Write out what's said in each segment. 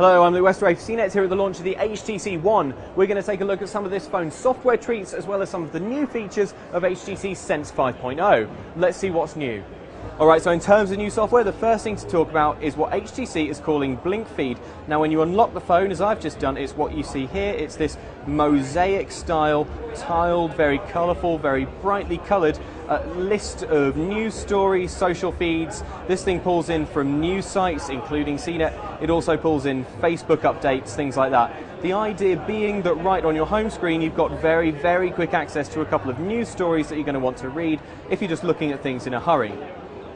Hello, I'm Luke Westray for CNET here at the launch of the HTC One. We're going to take a look at some of this phone's software treats as well as some of the new features of HTC's Sense 5.0. Let's see what's new. Alright, so in terms of new software, the first thing to talk about is what HTC is calling Blink Feed. Now when you unlock the phone, as I've just done, it's what you see here. It's this mosaic style, tiled, very colourful, very brightly coloured list of news stories, social feeds. This thing pulls in from news sites, including CNET. It also pulls in Facebook updates, things like that. The idea being that right on your home screen, you've got very, very quick access to a couple of news stories that you're going to want to read if you're just looking at things in a hurry.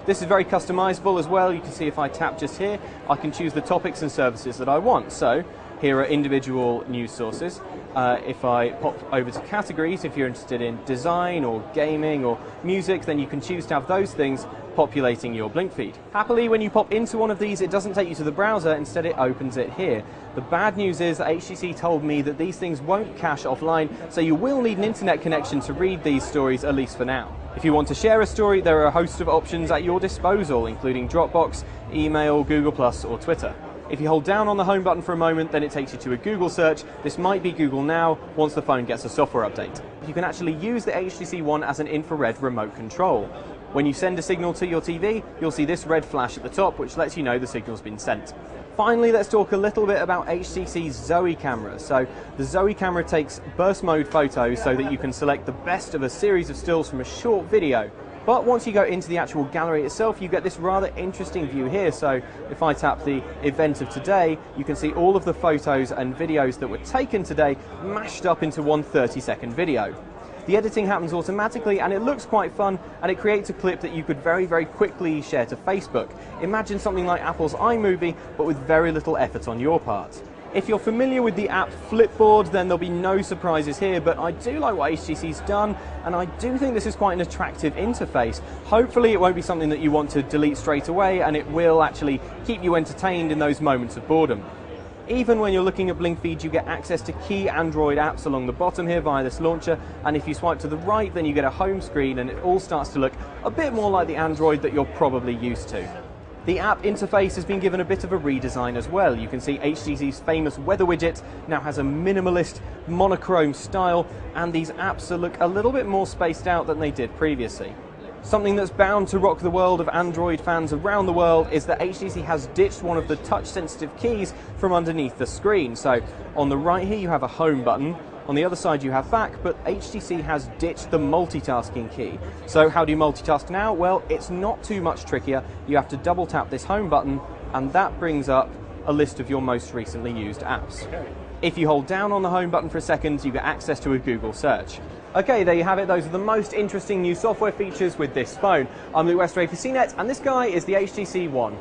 This is very customizable as well. You can see if I tap just here, I can choose the topics and services that I want. So here are individual news sources. If I pop over to categories, if you're interested in design or gaming or music, then you can choose to have those things populating your Blink feed. Happily, when you pop into one of these, it doesn't take you to the browser, instead it opens it here. The bad news is that HTC told me that these things won't cache offline, so you will need an internet connection to read these stories, at least for now. If you want to share a story, there are a host of options at your disposal, including Dropbox, email, Google+, or Twitter. If you hold down on the home button for a moment, then it takes you to a Google search. This might be Google Now once the phone gets a software update. You can actually use the HTC One as an infrared remote control. When you send a signal to your TV, you'll see this red flash at the top, which lets you know the signal's been sent. Finally, let's talk a little bit about HTC's Zoe camera. So the Zoe camera takes burst mode photos so that you can select the best of a series of stills from a short video. But once you go into the actual gallery itself, you get this rather interesting view here. So if I tap the event of today, you can see all of the photos and videos that were taken today mashed up into one 30-second video. The editing happens automatically and it looks quite fun, and it creates a clip that you could very, very quickly share to Facebook. Imagine something like Apple's iMovie, but with very little effort on your part. If you're familiar with the app Flipboard, then there'll be no surprises here, but I do like what HTC's done, and I do think this is quite an attractive interface. Hopefully it won't be something that you want to delete straight away, and it will actually keep you entertained in those moments of boredom. Even when you're looking at Blink Feed, you get access to key Android apps along the bottom here via this launcher, and if you swipe to the right, then you get a home screen, and it all starts to look a bit more like the Android that you're probably used to. The app interface has been given a bit of a redesign as well. You can see HTC's famous weather widget now has a minimalist, monochrome style, and these apps look a little bit more spaced out than they did previously. Something that's bound to rock the world of Android fans around the world is that HTC has ditched one of the touch-sensitive keys from underneath the screen. So on the right here you have a home button, on the other side you have back, but HTC has ditched the multitasking key. So how do you multitask now? Well, it's not too much trickier. You have to double tap this home button, and that brings up a list of your most recently used apps. If you hold down on the home button for a second, you get access to a Google search. Okay, there you have it. Those are the most interesting new software features with this phone. I'm Luke Westray for CNET, and this guy is the HTC One.